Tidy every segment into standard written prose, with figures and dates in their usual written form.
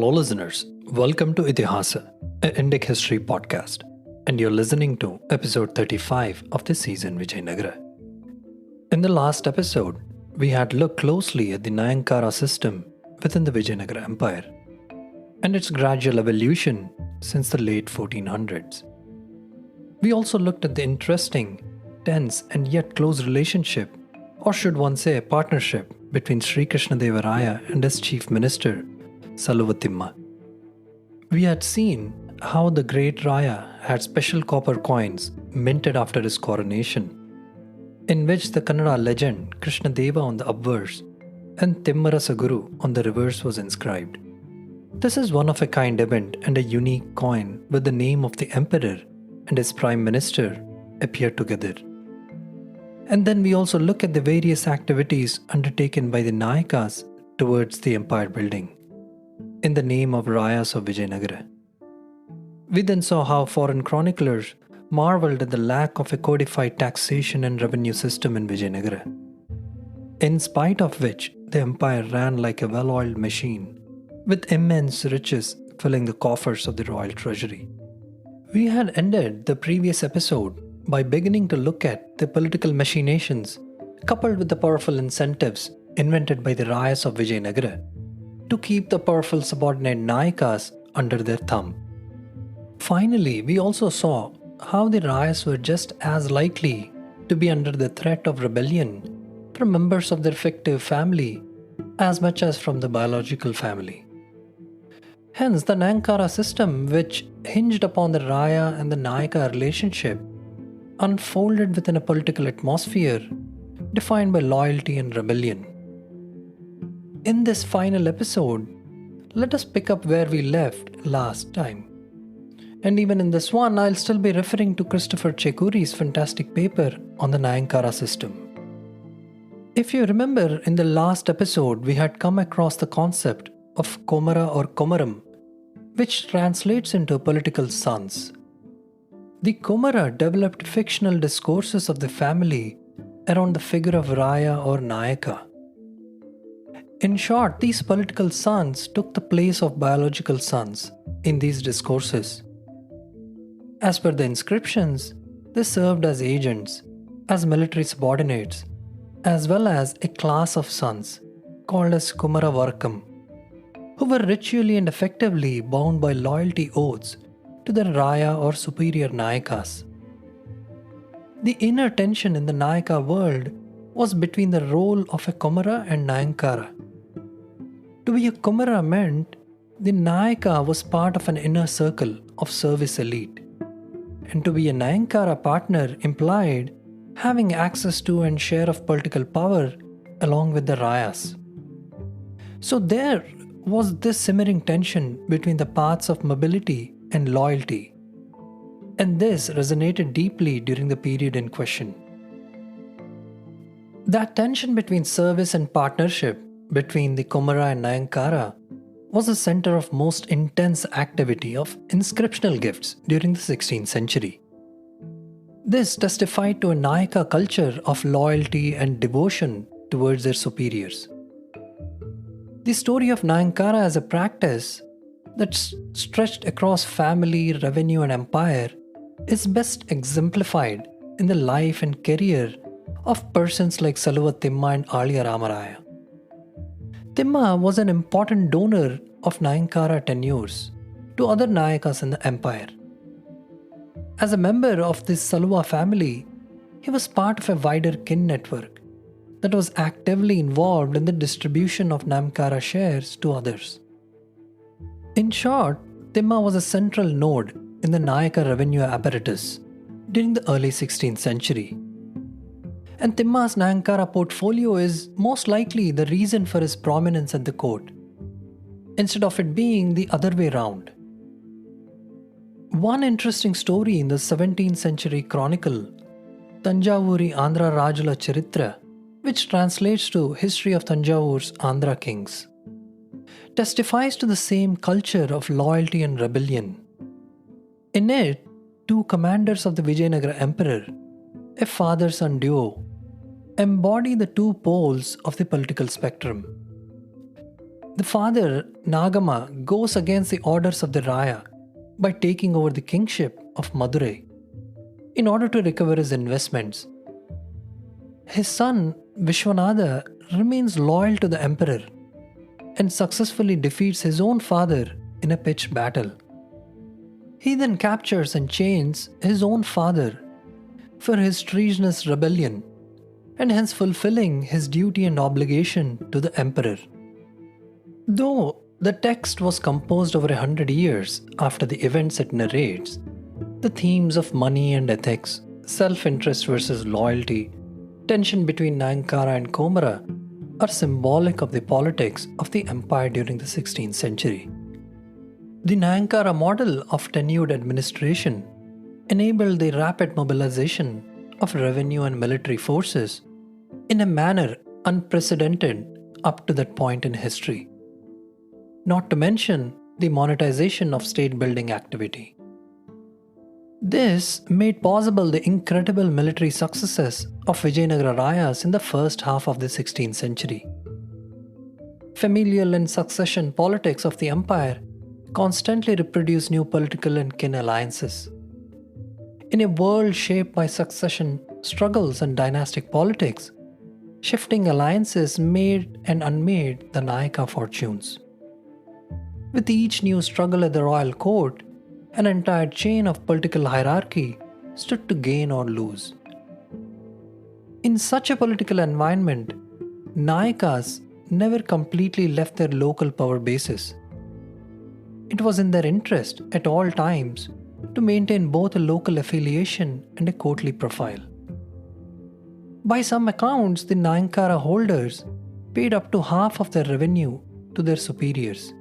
Hello, listeners. Welcome to Ithihasa, an Indic history podcast, and you're listening to episode 35 of this season, Vijayanagara. In the last episode, we had looked closely at the Nayankara system within the Vijayanagara Empire and its gradual evolution since the late 1400s. We also looked at the interesting, tense, and yet close relationship, or should one say a partnership, between Sri Krishnadeva Raya and his chief minister, Saluvatimma. We had seen how the great Raya had special copper coins minted after his coronation, in which the Kannada legend Krishnadeva on the obverse and Timmarasa Guru on the reverse was inscribed. This is one of a kind event, and a unique coin with the name of the emperor and his prime minister appear together. And then we also look at the various activities undertaken by the Nayakas towards the empire building in the name of Rayas of Vijayanagara. We then saw how foreign chroniclers marveled at the lack of a codified taxation and revenue system in Vijayanagara, in spite of which the empire ran like a well-oiled machine, with immense riches filling the coffers of the royal treasury. We had ended the previous episode by beginning to look at the political machinations coupled with the powerful incentives invented by the Rayas of Vijayanagara to keep the powerful subordinate Nayakas under their thumb. Finally, we also saw how the Rayas were just as likely to be under the threat of rebellion from members of their fictive family as much as from the biological family. Hence, the Nayankara system, which hinged upon the Raya and the Nayaka relationship, unfolded within a political atmosphere defined by loyalty and rebellion. In this final episode, let us pick up where we left last time. And even in this one, I'll still be referring to Christopher Chekuri's fantastic paper on the Nayankara system. If you remember, in the last episode, we had come across the concept of Komara or Komaram, which translates into political sons. The Kumara developed fictional discourses of the family around the figure of Raya or Nayaka. In short, these political sons took the place of biological sons in these discourses. As per the inscriptions, they served as agents, as military subordinates, as well as a class of sons called as Kumara Varkkam, who were ritually and effectively bound by loyalty oaths to the Raya or superior Nayakas. The inner tension in the Nayaka world was between the role of a Komara and Nayankara. To be a Kumara meant the Nayaka was part of an inner circle of service elite, and to be a Nayankara partner implied having access to and share of political power along with the Rayas. So there was this simmering tension between the paths of mobility and loyalty, and this resonated deeply during the period in question. That tension between service and partnership between the Komara and Nayankara was the center of most intense activity of inscriptional gifts during the 16th century. This testified to a Nayaka culture of loyalty and devotion towards their superiors. The story of Nayankara as a practice that stretched across family, revenue, and empire is best exemplified in the life and career of persons like Saluvatimma and Aliya Ramaraya. Timma was an important donor of Nayankara tenures to other Nayakas in the empire. As a member of this Saluva family, he was part of a wider kin network that was actively involved in the distribution of Nayankara shares to others. In short, Timma was a central node in the Nayaka revenue apparatus during the early 16th century. And Timma's Nayankara portfolio is most likely the reason for his prominence at the court, instead of it being the other way round. One interesting story in the 17th century chronicle, Tanjavuri Andhra Rajula Charitra, which translates to History of Tanjavur's Andhra Kings, testifies to the same culture of loyalty and rebellion. In it, two commanders of the Vijayanagara Emperor, a father-son duo, embody the two poles of the political spectrum. The father, Nagama, goes against the orders of the Raya by taking over the kingship of Madurai in order to recover his investments. His son, Vishwanatha, remains loyal to the emperor and successfully defeats his own father in a pitched battle. He then captures and chains his own father for his treasonous rebellion and hence fulfilling his duty and obligation to the emperor. Though the text was composed over 100 years after the events it narrates, the themes of money and ethics, self-interest versus loyalty, tension between Nayankara and Komara are symbolic of the politics of the empire during the 16th century. The Nayankara model of tenured administration enabled the rapid mobilization of revenue and military forces in a manner unprecedented up to that point in history. Not to mention the monetization of state building activity. This made possible the incredible military successes of Vijayanagara Rayas in the first half of the 16th century. Familial and succession politics of the empire constantly reproduce new political and kin alliances. In a world shaped by succession struggles and dynastic politics, shifting alliances made and unmade the Nayaka fortunes. With each new struggle at the royal court, an entire chain of political hierarchy stood to gain or lose. In such a political environment, Nayakas never completely left their local power bases. It was in their interest at all times to maintain both a local affiliation and a courtly profile. By some accounts, the Nayankara holders paid up to half of their revenue to their superiors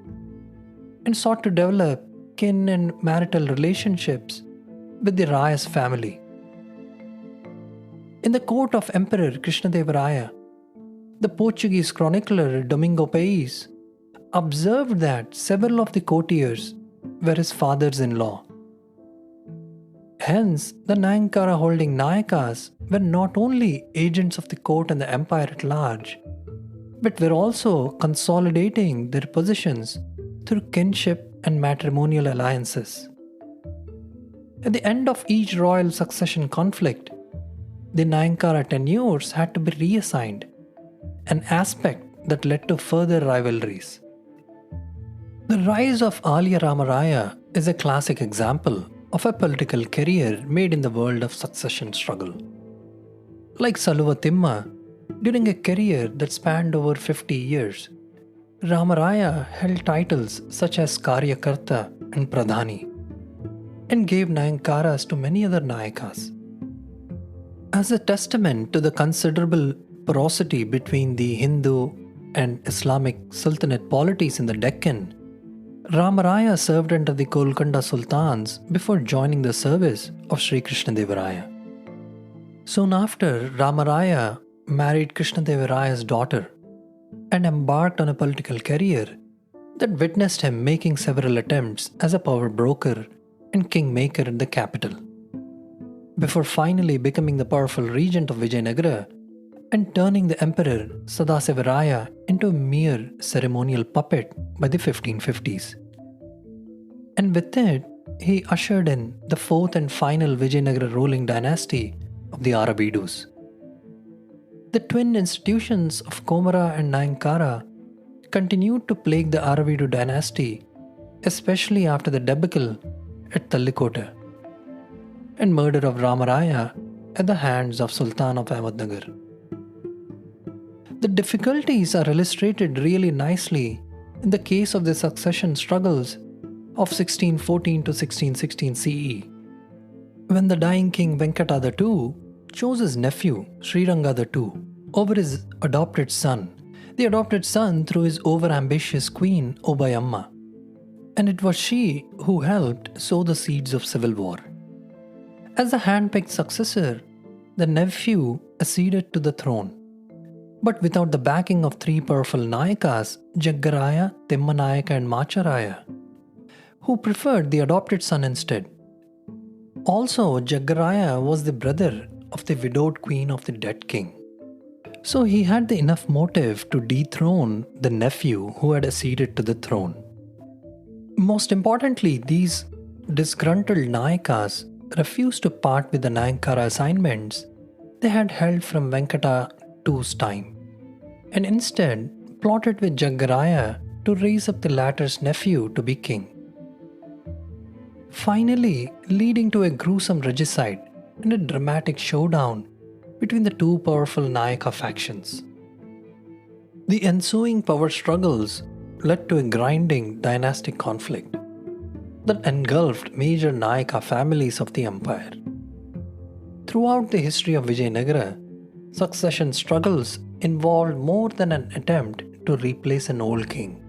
and sought to develop kin and marital relationships with the Rayas family. In the court of Emperor Krishnadevaraya, the Portuguese chronicler Domingo Paes observed that several of the courtiers were his fathers-in-law. Hence, the Nayankara holding Nayakas were not only agents of the court and the empire at large, but were also consolidating their positions through kinship and matrimonial alliances. At the end of each royal succession conflict, the Nayankara tenures had to be reassigned, an aspect that led to further rivalries. The rise of Alya Ramaraya is a classic example of a political career made in the world of succession struggle. Like Saluva Timma, during a career that spanned over 50 years, Ramaraya held titles such as Karyakarta and Pradhani and gave Nayankaras to many other Nayakas. As a testament to the considerable porosity between the Hindu and Islamic Sultanate polities in the Deccan, Ramaraya served under the Golconda Sultans before joining the service of Sri Krishnadevaraya. Soon after, Ramaraya married Krishnadevaraya's daughter and embarked on a political career that witnessed him making several attempts as a power broker and kingmaker in the capital, before finally becoming the powerful regent of Vijayanagara and turning the emperor Sadasivaraya into a mere ceremonial puppet by the 1550s. And with it, he ushered in the fourth and final Vijayanagara ruling dynasty of the Aravidus. The twin institutions of Komara and Nayankara continued to plague the Aravidu dynasty, especially after the debacle at Tallikota and murder of Ramaraya at the hands of Sultan of Ahmednagar. The difficulties are illustrated really nicely in the case of the succession struggles of 1614 to 1616 CE, when the dying king Venkatadha II chose his nephew Srirangada II over his adopted son, the adopted son through his overambitious queen Obayamma, and it was she who helped sow the seeds of civil war. As the handpicked successor, the nephew acceded to the throne, but without the backing of three powerful Nayakas, Jaggaraya, Timmanayaka and Macharaya, who preferred the adopted son instead. Also, Jaggaraya was the brother of the widowed queen of the dead king. So he had the enough motive to dethrone the nephew who had acceded to the throne. Most importantly, these disgruntled Nayakas refused to part with the Nayankara assignments they had held from Venkata II's time, and instead plotted with Raya to raise up the latter's nephew to be king, finally leading to a gruesome regicide and a dramatic showdown between the two powerful Nayaka factions. The ensuing power struggles led to a grinding dynastic conflict that engulfed major Nayaka families of the empire. Throughout the history of Vijayanagara, succession struggles involved more than an attempt to replace an old king.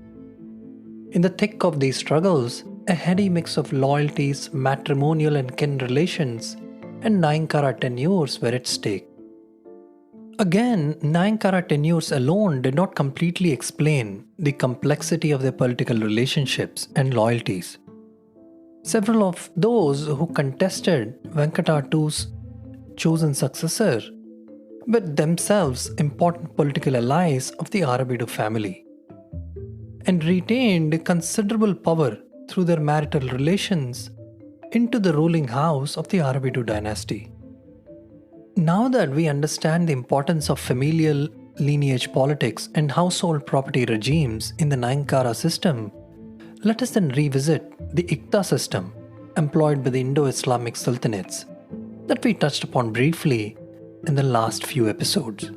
In the thick of these struggles, a heady mix of loyalties, matrimonial and kin relations, and Nayankara tenures were at stake. Again, Nayankara tenures alone did not completely explain the complexity of their political relationships and loyalties. Several of those who contested Venkata II's chosen successor were themselves important political allies of the Arabidu family and retained considerable power through their marital relations into the ruling house of the Arabidu dynasty. Now that we understand the importance of familial lineage politics and household property regimes in the Nayankara system, let us then revisit the Ikta system employed by the Indo-Islamic sultanates that we touched upon briefly in the last few episodes.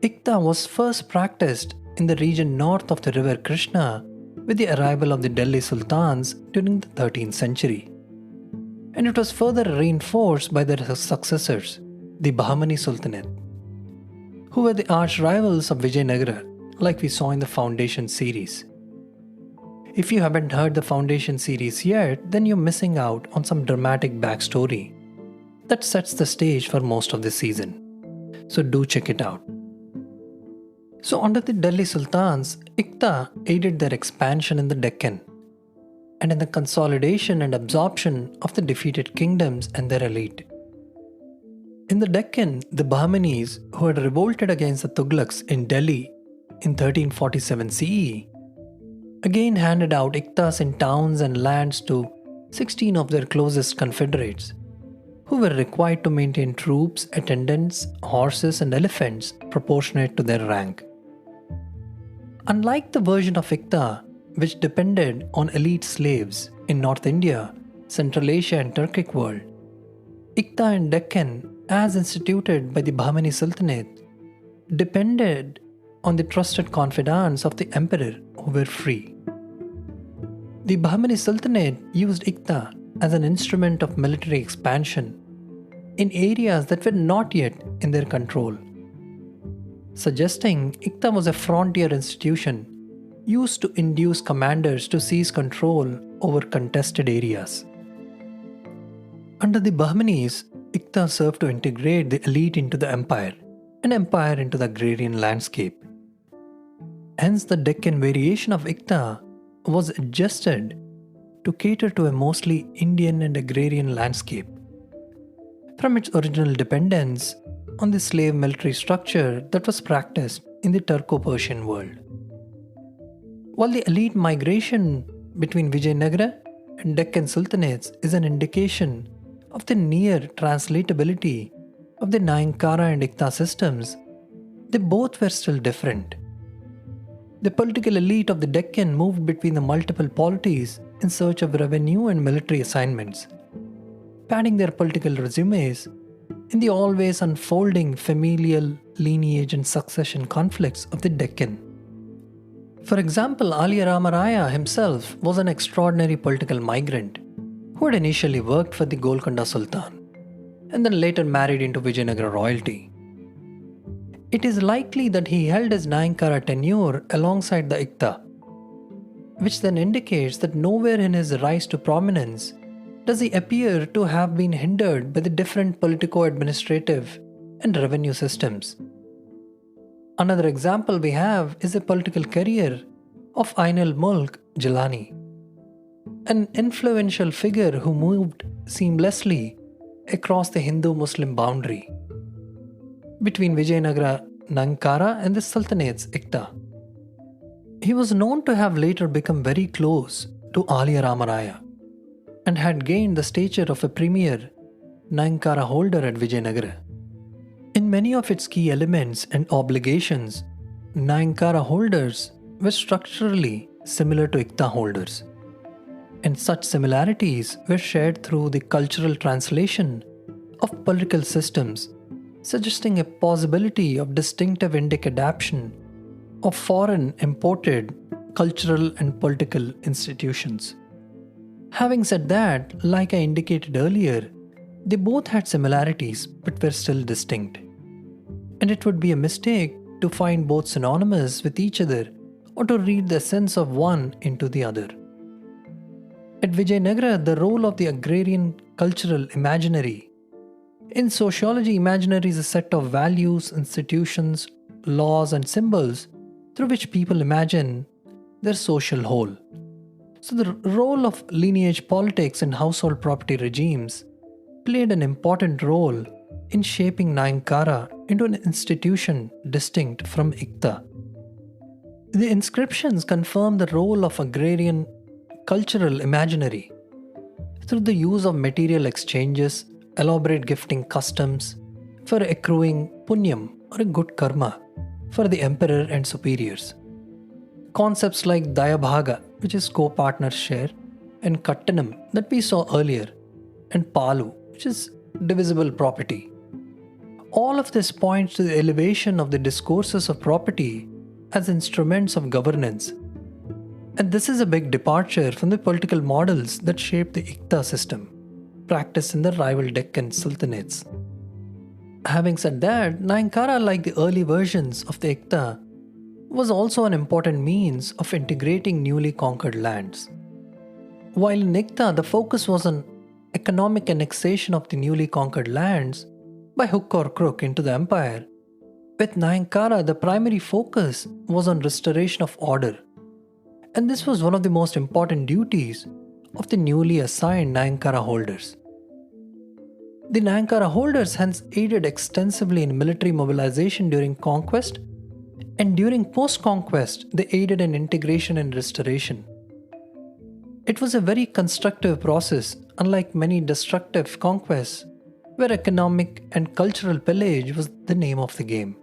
Ikta was first practiced in the region north of the river Krishna with the arrival of the Delhi sultans during the 13th century. And it was further reinforced by their successors, the Bahmani Sultanate, who were the arch rivals of Vijayanagara, like we saw in the Foundation series. If you haven't heard the Foundation series yet, then you're missing out on some dramatic backstory that sets the stage for most of the season. So do check it out. So under the Delhi Sultans, Ikta aided their expansion in the Deccan and in the consolidation and absorption of the defeated kingdoms and their elite. In the Deccan, the Bahmanis, who had revolted against the Tughlaqs in Delhi in 1347 CE, again handed out Iktas in towns and lands to 16 of their closest confederates, who were required to maintain troops, attendants, horses, and elephants proportionate to their rank. Unlike the version of Ikta, which depended on elite slaves in North India, Central Asia, and Turkic world, Ikta and Deccan, as instituted by the Bahmani Sultanate, depended on the trusted confidants of the emperor who were free. The Bahmani Sultanate used Ikta as an instrument of military expansion in areas that were not yet in their control, suggesting Ikta was a frontier institution used to induce commanders to seize control over contested areas. Under the Bahmanis, Ikta served to integrate the elite into the empire and empire into the agrarian landscape. Hence, the Deccan variation of Ikta was adjusted to cater to a mostly Indian and agrarian landscape, from its original dependence on the slave military structure that was practiced in the Turco-Persian world. While the elite migration between Vijayanagara and Deccan sultanates is an indication of the near translatability of the Nayankara and Ikta systems, they both were still different. The political elite of the Deccan moved between the multiple polities in search of revenue and military assignments, padding their political resumes in the always unfolding familial, lineage, and succession conflicts of the Deccan. For example, Ali Raya himself was an extraordinary political migrant who had initially worked for the Golconda Sultan and then later married into Vijayanagara royalty. It is likely that he held his Nayankara tenure alongside the Ikta, which then indicates that nowhere in his rise to prominence does he appear to have been hindered by the different politico-administrative and revenue systems. Another example we have is the political career of Ain al-Mulk Jilani, an influential figure who moved seamlessly across the Hindu-Muslim boundary. between Vijayanagara, Nayankara and the Sultanate's Ikta. He was known to have later become very close to Aliya Ramaraya and had gained the stature of a premier Nayankara holder at Vijayanagara. In many of its key elements and obligations, Nayankara holders were structurally similar to Ikta holders, and such similarities were shared through the cultural translation of political systems, suggesting a possibility of distinctive Indic adaptation of foreign imported cultural and political institutions. Having said that, like I indicated earlier, they both had similarities but were still distinct, and it would be a mistake to find both synonymous with each other or to read the sense of one into the other. At Vijayanagara, the role of the agrarian cultural imaginary. In sociology, imaginary is a set of values, institutions, laws, and symbols through which people imagine their social whole. So, the role of lineage politics and household property regimes played an important role in shaping Nayankara into an institution distinct from Ikta. The inscriptions confirm the role of agrarian cultural imaginary through the use of material exchanges, elaborate gifting customs for accruing punyam or a good karma for the emperor and superiors. Concepts like Dayabhaga, which is co-partner share, and Kattanam that we saw earlier, and Palu, which is divisible property. All of this points to the elevation of the discourses of property as instruments of governance. And this is a big departure from the political models that shaped the Ikta system, practiced in the rival Deccan sultanates. Having said that, Nayankara, like the early versions of the Ikta, was also an important means of integrating newly conquered lands. While in Ikta, the focus was on economic annexation of the newly conquered lands by hook or crook into the empire, with Nayankara, the primary focus was on restoration of order. And this was one of the most important duties of the newly assigned Nayankara holders. The Nayankara holders hence aided extensively in military mobilization during conquest, and during post-conquest, they aided in integration and restoration. It was a very constructive process, unlike many destructive conquests, where economic and cultural pillage was the name of the game.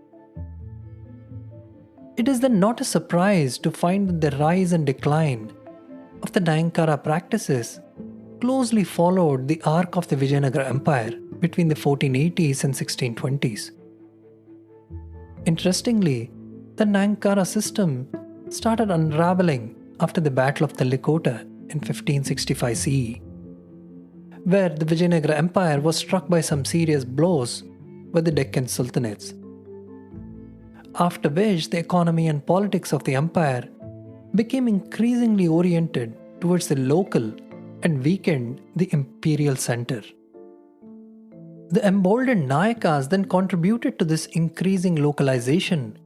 It is then not a surprise to find that the rise and decline of the Nayankara practices closely followed the arc of the Vijayanagara Empire between the 1480s and 1620s. Interestingly, the Nayankara system started unraveling after the Battle of Talikota in 1565 CE, where the Vijayanagara Empire was struck by some serious blows by the Deccan Sultanates. After which, the economy and politics of the empire became increasingly oriented towards the local and weakened the imperial center. The emboldened Nayakas then contributed to this increasing localization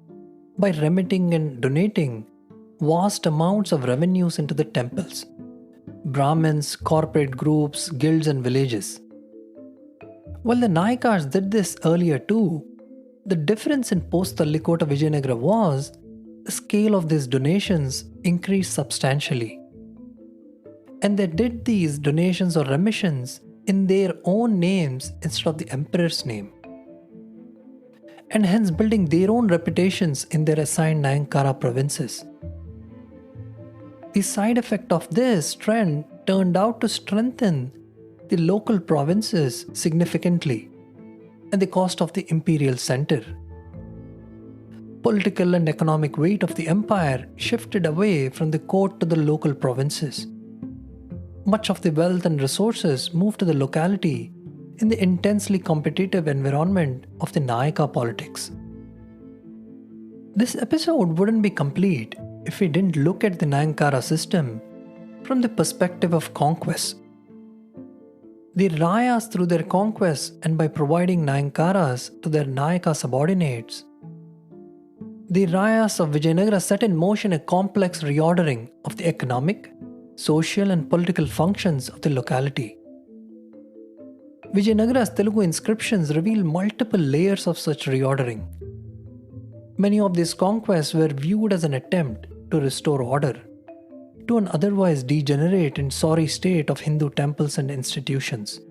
by remitting and donating vast amounts of revenues into the temples, Brahmins, corporate groups, guilds, and villages. While the Nayakas did this earlier too, the difference in post-Talikota Vijayanagara was the scale of these donations increased substantially. And they did these donations or remissions in their own names instead of the emperor's name, and hence building their own reputations in their assigned Nayankara provinces. The side effect of this trend turned out to strengthen the local provinces significantly at the cost of the imperial center. Political and economic weight of the empire shifted away from the court to the local provinces. Much of the wealth and resources moved to the locality in the intensely competitive environment of the Nayaka politics. This episode wouldn't be complete if we didn't look at the Nayankara system from the perspective of conquest. The Rayas, through their conquests and by providing Nayankaras to their Nayaka subordinates, the Rayas of Vijayanagara set in motion a complex reordering of the economic, social, and political functions of the locality. Vijayanagara's Telugu inscriptions reveal multiple layers of such reordering. Many of these conquests were viewed as an attempt to restore order to an otherwise degenerate and sorry state of Hindu temples and institutions.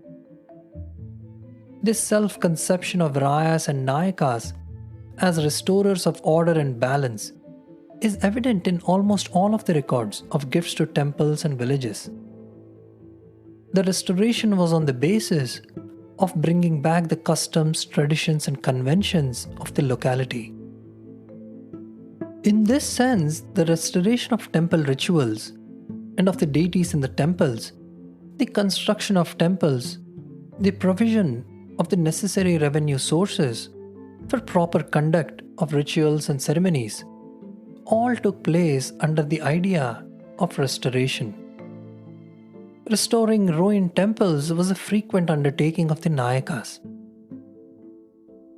This self-conception of Rayas and Nayakas as restorers of order and balance is evident in almost all of the records of gifts to temples and villages. The restoration was on the basis of bringing back the customs, traditions, and conventions of the locality. In this sense, the restoration of temple rituals and of the deities in the temples, the construction of temples, the provision of the necessary revenue sources for proper conduct of rituals and ceremonies, all took place under the idea of restoration. Restoring ruined temples was a frequent undertaking of the Nayakas.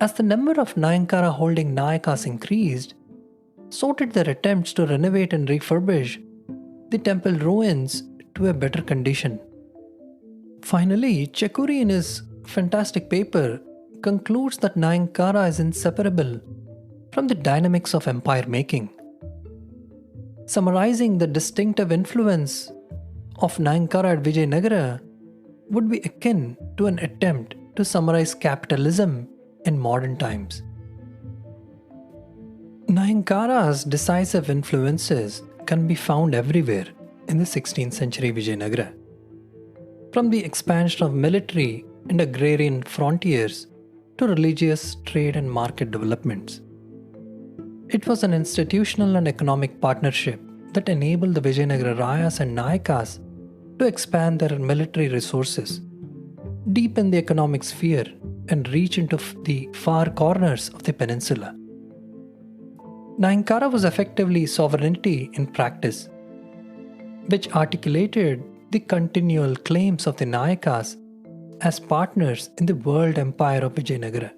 As the number of Nayankara holding Nayakas increased, so did their attempts to renovate and refurbish the temple ruins to a better condition. Finally, Chekuri in his fantastic paper concludes that Nayankara is inseparable from the dynamics of empire making. Summarizing the distinctive influence of Nayankara at Vijayanagara would be akin to an attempt to summarize capitalism in modern times. Nayankara's decisive influences can be found everywhere in the 16th century Vijayanagara. From the expansion of military and agrarian frontiers to religious, trade, and market developments. It was an institutional and economic partnership that enabled the Vijayanagara Rayas and Nayakas to expand their military resources, deepen the economic sphere, and reach into the far corners of the peninsula. Nayankara was effectively sovereignty in practice, which articulated the continual claims of the Nayakas as partners in the world empire of Vijayanagara.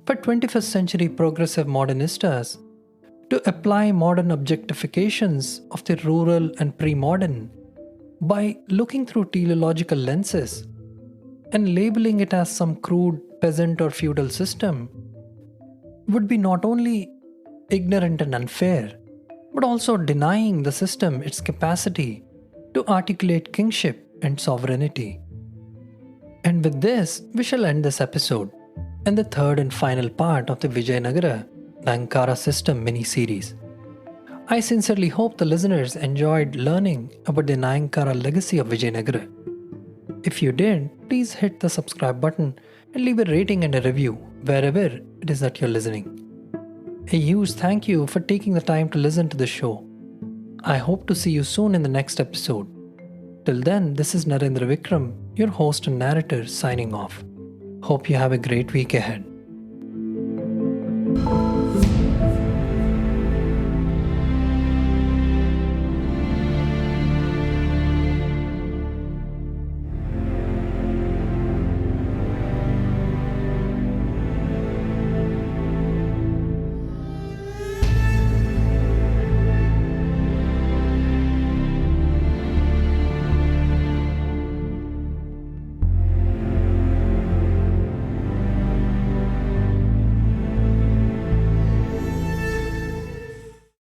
For 21st century progressive modernistas to apply modern objectifications of the rural and pre-modern by looking through teleological lenses and labeling it as some crude peasant or feudal system would be not only ignorant and unfair, but also denying the system its capacity to articulate kingship and sovereignty. And with this, we shall end this episode and the third and final part of the Vijayanagara Nayankara system mini-series. I sincerely hope the listeners enjoyed learning about the Nayankara legacy of Vijayanagara. If you did, please hit the subscribe button and leave a rating and a review wherever it is that you're listening. A huge thank you for taking the time to listen to the show. I hope to see you soon in the next episode. Till then, this is Narendra Vikram, your host and narrator, signing off. Hope you have a great week ahead.